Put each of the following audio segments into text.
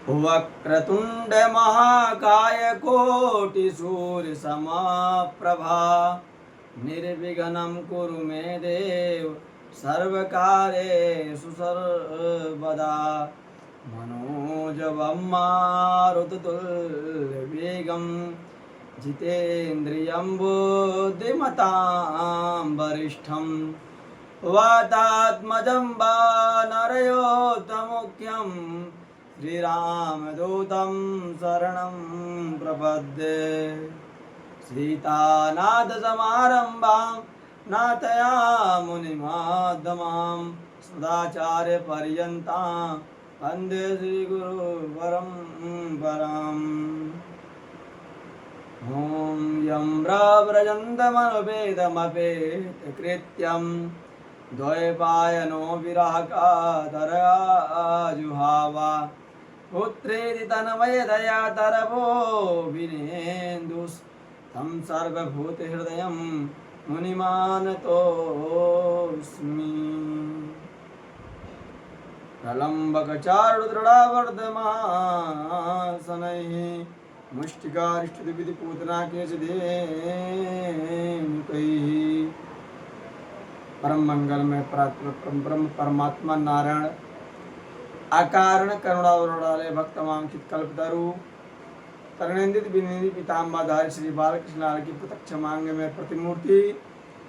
वक्रतुंड महाकाय कोटि सूर्य समप्रभा निर्विघ्नं कुरु मे देव सर्वकार्येषु सर्वदा मनोजवं मारुततुल्यवेगं जितेन्द्रियं बुद्धिमतां वरिष्ठं वातात्मजं वानरयोत्तमुख्यं श्रीरामदूतं शरणं प्रपद्ये सीतानाथसमारम्भां नाथयामुनिमध्यमां सदाचार्यपर्यन्तां वन्दे श्रीगुरुपरम्पराम् ॐ यं व्रव्रजन्तमनुपेदमपेतकृत्यं द्वैपायनो विरहकातराजुहावा पुत्रेति तन्मयतया तरवो विनेन्दुस्तं सर्वभूतहृदयं मुनिमानतोऽस्मि प्रलम्बकचारुदृढावर्धमासनैः मुष्टिकारिष्टविधिपूतनाकेशदेकैः परम मंगल में ब्रह्म परमात्मा नारायण अकारण करुणावरुणालय भक्तमांकित कल्पतरु तरणेन्द्रित विनिधि पीताम्बाधारी श्री बालकृष्ण लाल की प्रत्यक्ष मांग में प्रतिमूर्ति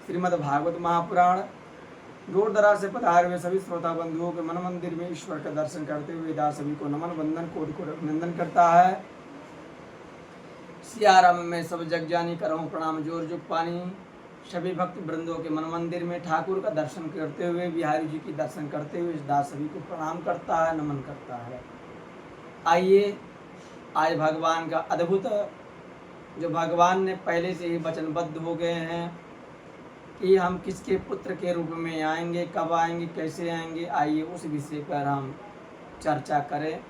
श्रीमद् भागवत महापुराण दूर दराज से पधारे हुए सभी श्रोता बंधुओं के मन मंदिर में ईश्वर का दर्शन करते हुए दास सभी को नमन वंदन कोटि कोटि अभिनंदन करता है। सियाराम में सब जग जानी करहूँ प्रणाम जोर जुग पानी। सभी भक्त वृंदों के मन मंदिर में ठाकुर का दर्शन करते हुए बिहारी जी की दर्शन करते हुए इस दास सभी को प्रणाम करता है, नमन करता है। आइए आज भगवान का अद्भुत जो भगवान ने पहले से ही वचनबद्ध हो गए हैं कि हम किसके पुत्र के रूप में आएंगे, कब आएंगे, कैसे आएंगे, आइए उस विषय पर हम चर्चा करें।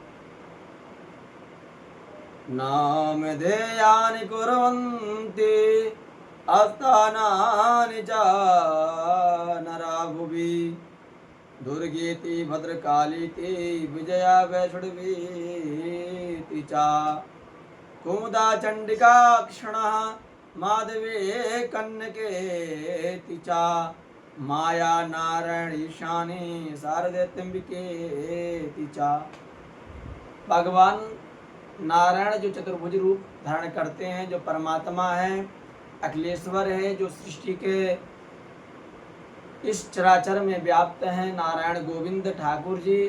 नाम ध्येयानि कुर्वन्ति अस्तानानि च नरा भुवि दुर्गेति भद्रकालीति विजया वैष्णवीति च कुमुदा चण्डिका क्षणः माधवे कन्यकेति च माया नारायणीशानी शारदेत्यम्बिकेति च। भगवान नारायण जो चतुर्भुज रूप धारण करते हैं, जो परमात्मा है, अखिलेश्वर है, जो सृष्टि के इस चराचर में व्याप्त हैं, नारायण गोविंद ठाकुर जी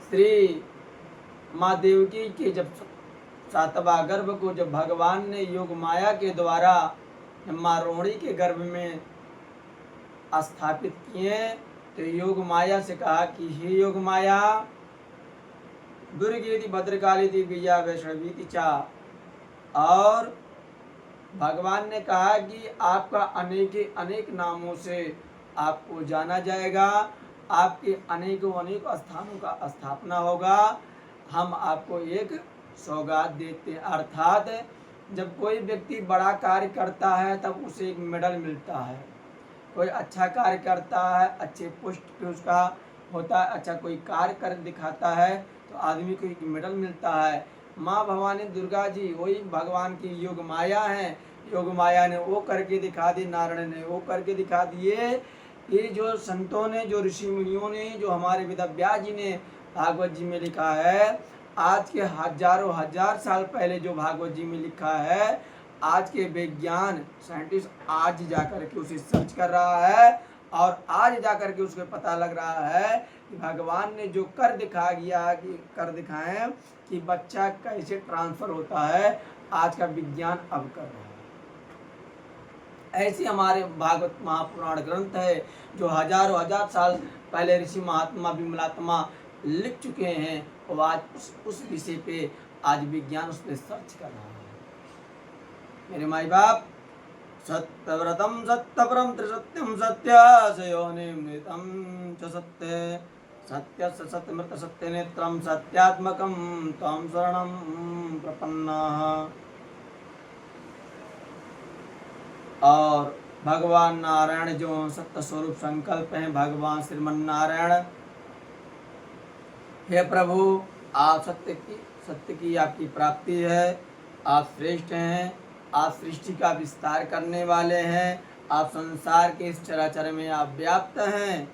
श्री माँ देवकी के जब सातवा गर्भ को जब भगवान ने योग माया के द्वारा माँ रोहिणी के गर्भ में स्थापित किए तो योग माया से कहा कि हे योग माया दुर्गेति भद्रकाली विजया वैष्णवीति चा। और भगवान ने कहा कि आपका अनेक नामों से आपको जाना जाएगा, आपके अनेक स्थानों का स्थापना होगा। हम आपको एक सौगात देते हैं, अर्थात जब कोई व्यक्ति बड़ा कार्य करता है तब उसे एक मेडल मिलता है। कोई अच्छा कार्य करता है, अच्छे पोस्ट पे उसका होता है, अच्छा कोई कार्य कर दिखाता है तो आदमी को एक मेडल मिलता है। माँ भवानी दुर्गा जी वही भगवान की योग माया है। योग माया ने वो करके दिखा दी, नारायण ने वो करके दिखा दिए। ये जो संतों ने, जो ऋषि मुनियों ने, जो हमारे वेदव्यास जी ने भागवत जी में लिखा है, आज के हजारों हजार साल पहले जो भागवत जी में लिखा है, आज के विज्ञान साइंटिस्ट आज जाकर के उसे सर्च कर रहा है और आज जाकर के उसको पता लग रहा है कि भगवान ने जो कर दिखाए कि बच्चा कैसे ट्रांसफर होता है, आज का विज्ञान अब कर रहा है। ऐसे हमारे भागवत महापुराण ग्रंथ है जो हजारों हजार साल पहले ऋषि महात्मा विमलात्मा लिख चुके हैं और आज उस विषय पे आज विज्ञान उस पर सर्च कर रहा है। मेरे माई बाप, सत्यव्रतम सत्यपरम त्रिसत्यम सत्यासयोनिमृतं च सत्य सत्यस्य सत्यमृत सत्यनेत्रं सत्यात्मकं त्वं शरणं प्रपन्नाः। और भगवान नारायण जो सत्य स्वरूप संकल्प हैं, भगवान श्रीमन नारायण हे प्रभु, आप सत्य की आपकी प्राप्ति है। आप श्रेष्ठ हैं, आप सृष्टि का विस्तार करने वाले हैं, आप संसार के इस चराचर में आप व्याप्त हैं,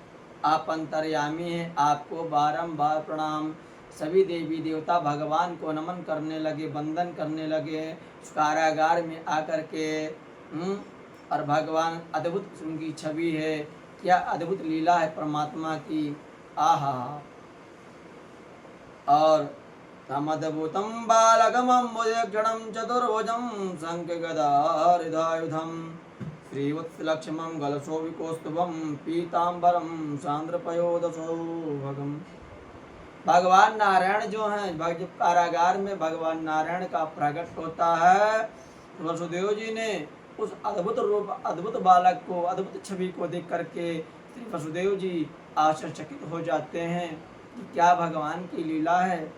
आप अंतर्यामी हैं। आपको बारंबार प्रणाम। सभी देवी देवता भगवान को नमन करने लगे, वंदन करने लगे उस कारागार में आकर के। और भगवान अद्भुत उनकी छवि है, क्या अद्भुत लीला है परमात्मा की। आहा। और तमद्भुतं बालकमम्बुजक्षणं चतुर्भुजं शङ्खगदाहृदायुधं श्रीवत्सलक्ष्मं गलशोभिकौस्तुभं पीताम्बरं सान्द्रपयोदशौभगम्। भगवान नारायण जो हैं, जब कारागार में भगवान नारायण का प्रकट होता है, वसुदेव जी ने उस अद्भुत रूप, अद्भुत बालक को, अद्भुत छवि को देख करके श्री वसुदेव जी आश्चर्यचकित हो जाते हैं कि क्या भगवान की लीला है।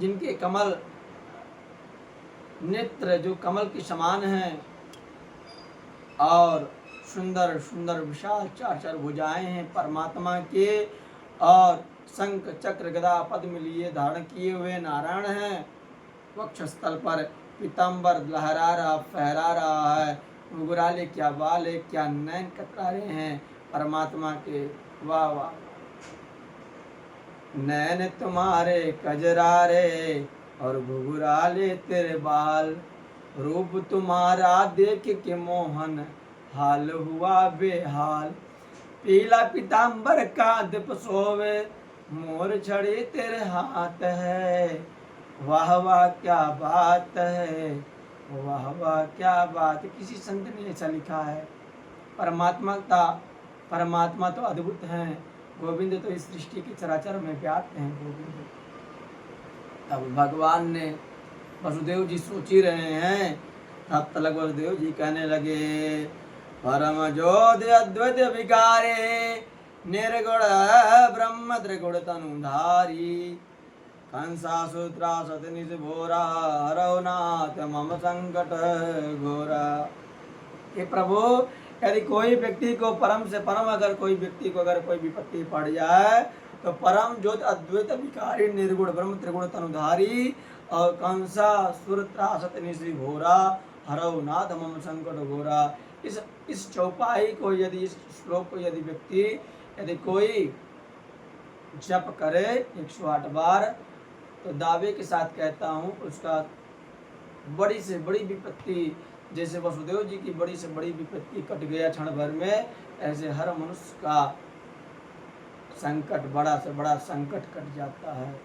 जिनके कमल नेत्र जो कमल के समान हैं और सुंदर सुंदर विशाल चार चार भुजाएं हैं परमात्मा के, और शंख चक्र गदा पद्म लिए धारण किए हुए नारायण हैं। वक्षस्थल पर पीताम्बर लहरा रहा, फहरा रहा है। मुगुराले क्या बाल है, क्या नैन कतरारे हैं परमात्मा के। वाह वाह। नैन तुम्हारे कजरारे और घुघुराले तेरे बाल, रूप तुम्हारा देख के मोहन हाल हुआ बेहाल। पीला पीताम्बर का दीप सोवे, मोर छड़ी तेरे हाथ है। वाह वाह क्या बात है, वाह वाह क्या बात है। किसी संत ने ऐसा लिखा है। परमात्मा तो अद्भुत हैं। गोविंद तो इस सृष्टि के चराचर में व्याप्त हैं। गोविंद तब भगवान ने, वसुदेव जी सोच ही रहे हैं, तब तक वसुदेव जी कहने लगे, परम ज्योति अद्वैत विकारे निर्गुण ब्रह्म त्रिगुण तनुधारी, कंसासूत्रा सतनिज भोरा हरनाथ मम संकट घोरा। हे प्रभु, यदि कोई व्यक्ति को परम से परम, अगर कोई व्यक्ति को अगर कोई विपत्ति पड़ जाए, तो परम ज्योत अद्वैत विकारी निर्गुण ब्रह्म त्रिगुण तनुधारी और कंसा सुर त्रासत निशि घोरा हरौ नाथ मम संकट घोरा। इस चौपाई को यदि, इस श्लोक को यदि व्यक्ति, यदि कोई जप करे 108 बार, तो दावे के साथ कहता हूँ उसका बड़ी से बड़ी विपत्ति, जैसे वसुदेव जी की बड़ी से बड़ी विपत्ति कट गया क्षण भर में, ऐसे हर मनुष्य का संकट, बड़ा से बड़ा संकट कट जाता है।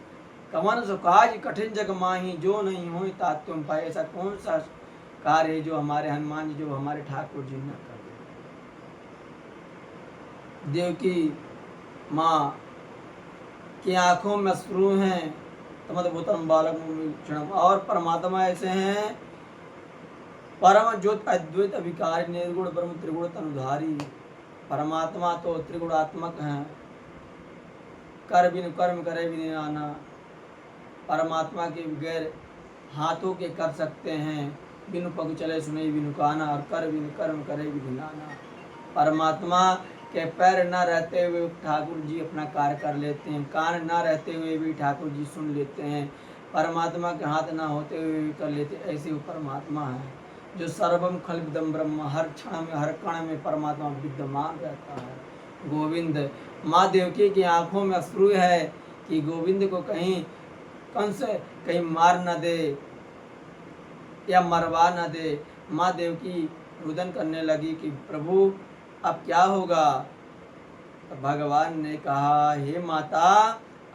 कवन सो काज कठिन जग माही, जो नहीं हो तात तुम पाए। ऐसा कौन सा कार्य है जो हमारे हनुमान जी, जो हमारे ठाकुर जी न कर दे। देवकी माँ की आंखों में अश्रु हैं, तमद्भुतम बालकम। और परमात्मा ऐसे हैं, परम ज्योत अद्वैत विकारी निर्गुण ब्रह्म त्रिगुण तनुधारी। परमात्मा तो त्रिगुणात्मक हैं, कर बिन कर्म करे बिन नाना। परमात्मा के बगैर हाथों के कर सकते हैं, बिनु पग चले सुने बिनु काना, और कर बिन कर्म करे बिन नाना। परमात्मा के पैर न रहते हुए ठाकुर जी अपना कार्य कर लेते हैं, कान न रहते हुए भी ठाकुर जी सुन लेते हैं, परमात्मा के हाथ न होते हुए भी कर लेते। ऐसे वो परमात्मा है जो सर्वम खलविदम ब्रह्म, हर क्षण में हर कण में परमात्मा विद्यमान रहता है। गोविंद, माँ देवकी की आंखों में अश्रु है कि गोविंद को कहीं कंस कहीं मार न दे या मरवा न दे। माँ देवकी रुदन करने लगी कि प्रभु अब क्या होगा। तो भगवान ने कहा, हे माता,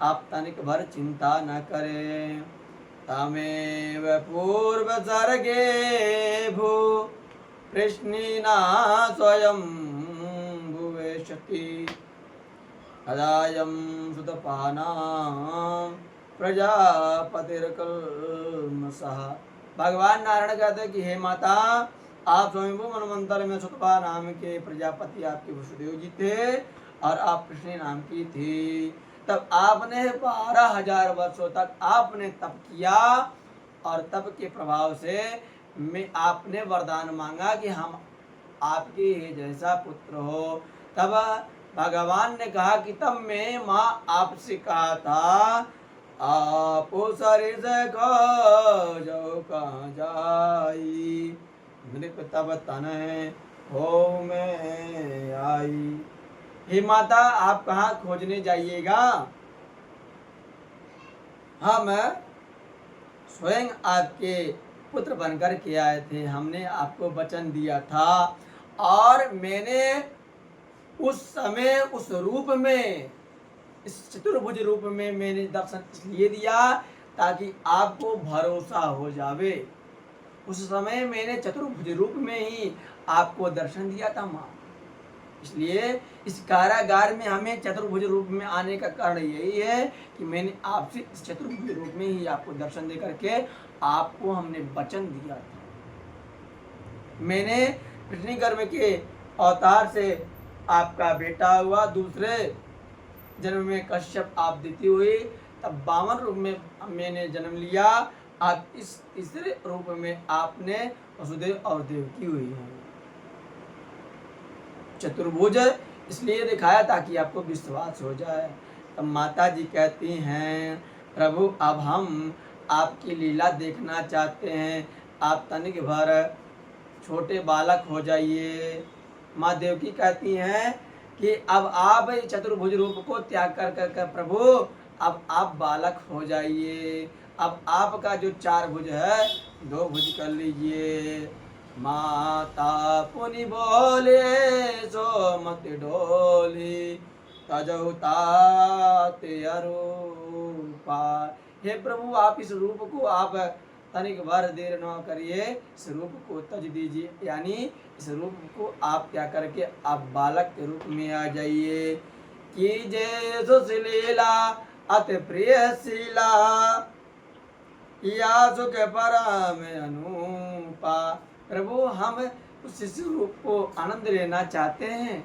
आप तनिक भर चिंता न करें। तमेव पूर्व सर्गे भू कृष्णीना स्वयं भुवेशति, अदायं सुतपानां प्रजापतिर्कल्मषः। भगवान नारायण कहते हैं कि हे माता, आप स्वयंभू मनवंतर में सुतपा नाम के प्रजापति आपके वसुदेव जी थे और आप कृष्ण नाम की थी। तब आपने 12,000 वर्षों तक आपने तप किया और तप के प्रभाव से मैं आपने वरदान मांगा कि हम आपके जैसा पुत्र हो। तब भगवान ने कहा कि तब मैं माँ आपसे कहा था आप शरीर जो कहाँ जाई, नृप तब तन हो में आई। हे माता आप कहाँ खोजने जाइएगा, हम स्वयं आपके पुत्र बनकर के आए थे, हमने आपको वचन दिया था और मैंने उस समय उस रूप में, इस चतुर्भुज रूप में मैंने दर्शन इसलिए दिया ताकि आपको भरोसा हो जावे। उस समय मैंने चतुर्भुज रूप में ही आपको दर्शन दिया था माँ। इसलिए इस कारागार में हमें चतुर्भुज रूप में आने का कारण यही है कि मैंने आपसे इस चतुर्भुज रूप में ही आपको दर्शन दे करके आपको हमने वचन दिया था। मैंने पृथ्वी गर्भ के अवतार से आपका बेटा हुआ, दूसरे जन्म में कश्यप आप द्वितीय हुई, तब 52 रूप में मैंने जन्म लिया, आप इस तीसरे रूप में आपने वसुदेव और देवकी हुई है। चतुर्भुज इसलिए दिखाया ताकि आपको विश्वास हो जाए। तब माता जी कहती हैं प्रभु अब हम आपकी लीला देखना चाहते हैं, आप तनिक भर छोटे बालक हो जाइए। माँ देवकी कहती हैं कि अब आप चतुर्भुज रूप को त्याग कर प्रभु अब आप बालक हो जाइए, अब आपका जो 4 भुज है 2 भुज कर लीजिए। माता पुनि बोले सो मत डोली तजहु ताते अरूपा। हे प्रभु आप इस रूप को आप तनिक भर देर न करिए, इस रूप को तज दीजिए, यानी इस रूप को आप क्या करके आप बालक के रूप में आ जाइए। कीजे सुशीला अति प्रिय शीला या सुख परम अनुपा। प्रभु हम उस शिशु रूप को आनंद लेना चाहते हैं,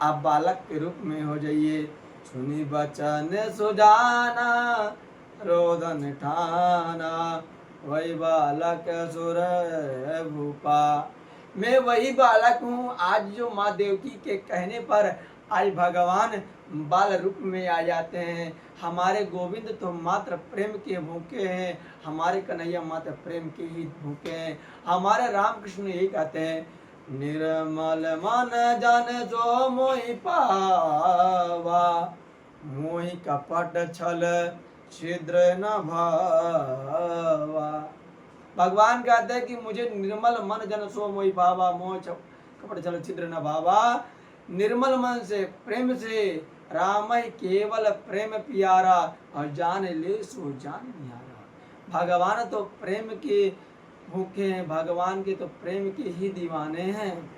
आप बालक के रूप में हो जाइए। सुनी बचन सुजाना रोदन ठाना वही बालक सुर भूपा। मैं वही बालक हूँ, आज जो माँ देवकी के कहने पर आज भगवान बाल रूप में आ जाते हैं। हमारे गोविंद तो मात्र प्रेम के भूखे हैं, हमारे कन्हैया मात्र प्रेम के ही भूखे हैं। हमारे रामकृष्ण यही कहते हैं निर्मल मन जन जो मोहि पावा, मोहि कपट छल छिद्र न भावा। भगवान कहते हैं कि मुझे निर्मल मन जन सो मोहि पावा, मोह कपट छल छिद्र न भावा। निर्मल मन से प्रेम से राम केवल प्रेम प्यारा और जान ले सो जान निहारा। भगवान तो प्रेम के भूखे हैं, भगवान के तो प्रेम के ही दीवाने हैं।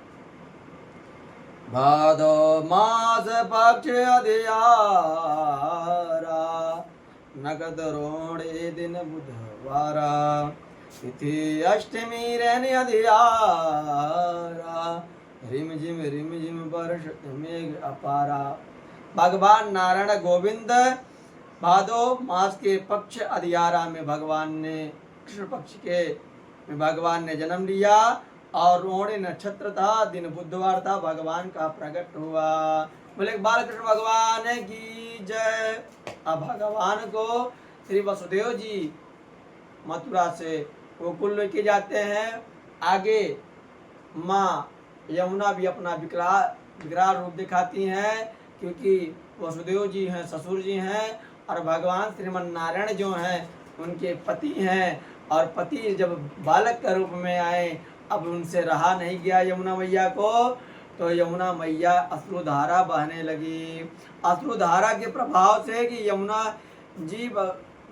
भादो मास पक्ष अधियारा नगद रोणे दिन बुधवारा, तिथि अष्टमी रहने अधियारा, रिम झिम बरसत मेघ अपारा। भगवान नारायण गोविंद भादो मास के पक्ष अधियारा में भगवान ने कृष्ण पक्ष के में भगवान ने जन्म लिया और रोहिणी नक्षत्र था, दिन बुधवार था, भगवान का प्रकट हुआ। बोले बालकृष्ण भगवान की जय। अब भगवान को श्री वसुदेव जी मथुरा से गोकुल लेके जाते हैं। आगे माँ यमुना भी अपना विकराल रूप दिखाती हैं, क्योंकि वसुदेव जी हैं, ससुर जी हैं, और भगवान श्रीमन नारायण जो हैं उनके पति हैं। और पति जब बालक के रूप में आए, अब उनसे रहा नहीं गया यमुना मैया को, तो यमुना मैया अश्रुधारा बहने लगी। अश्रुधारा के प्रभाव से कि यमुना जी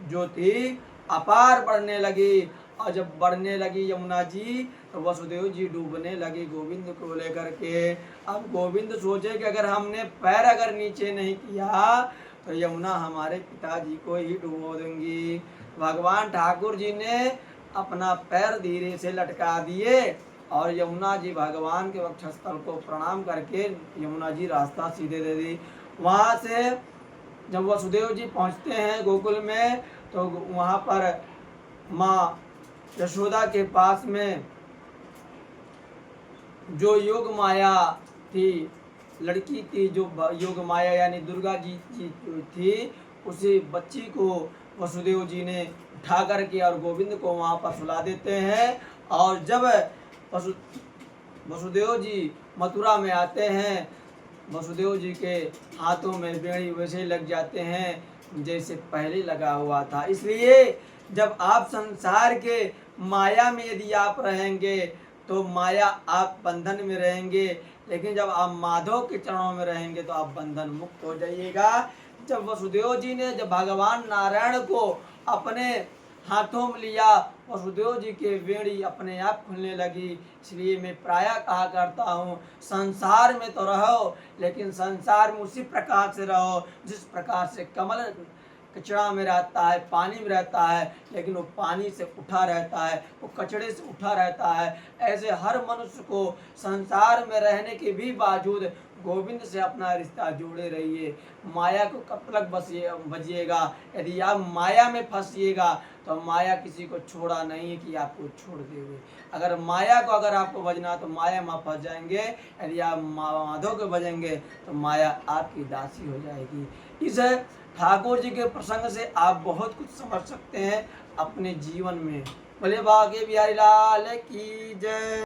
जो थी अपार बढ़ने लगी, और जब बढ़ने लगी यमुना जी तो वसुदेव जी डूबने लगे गोविंद को लेकर के। अब गोविंद सोचे कि अगर हमने पैर अगर नीचे नहीं किया तो यमुना हमारे पिताजी को ही डुबो देंगी। भगवान ठाकुर जी ने अपना पैर धीरे से लटका दिए और यमुना जी भगवान के वक्षस्थल को प्रणाम करके यमुना जी रास्ता सीधे दे दी। वहाँ से जब वसुदेव जी पहुँचते हैं गोकुल में, तो वहाँ पर माँ यशोदा के पास में जो योग माया थी लड़की थी जो योग माया यानी दुर्गा जी जो थी, उसी बच्ची को वसुदेव जी ने उठा करके और गोविंद को वहाँ पर सुला देते हैं। और जब वसु वसुदेव जी मथुरा में आते हैं, वसुदेव जी के हाथों में बेड़ी वैसे लग जाते हैं जैसे पहले लगा हुआ था। इसलिए जब आप संसार के माया में यदि आप रहेंगे तो माया आप बंधन में रहेंगे, लेकिन जब आप माधव के चरणों में रहेंगे तो आप बंधन मुक्त हो जाइएगा। जब वसुदेव जी ने जब भगवान नारायण को अपने हाथों में लिया, वसुदेव जी के वेणी अपने आप खुलने लगी। इसलिए मैं प्रायः कहा करता हूँ, संसार में तो रहो लेकिन संसार में उसी प्रकार से रहो जिस प्रकार से कमल कचरा में रहता है, पानी में रहता है, लेकिन वो पानी से उठा रहता है, वो कचड़े से उठा रहता है। ऐसे हर मनुष्य को संसार में रहने के भी बावजूद गोविंद से अपना रिश्ता जोड़े रहिए। माया को कब तक बजिएगा? यदि आप माया में फंसिएगा तो माया किसी को छोड़ा नहीं कि आपको छोड़ देंगे। अगर माया को अगर आपको बजना तो माया में फंस जाएंगे। यदि आप माधव को बजेंगे तो माया आपकी दासी हो जाएगी। इस ठाकुर जी के प्रसंग से आप बहुत कुछ समझ सकते हैं अपने जीवन में। बोले बाके बिहारी लाल की जय।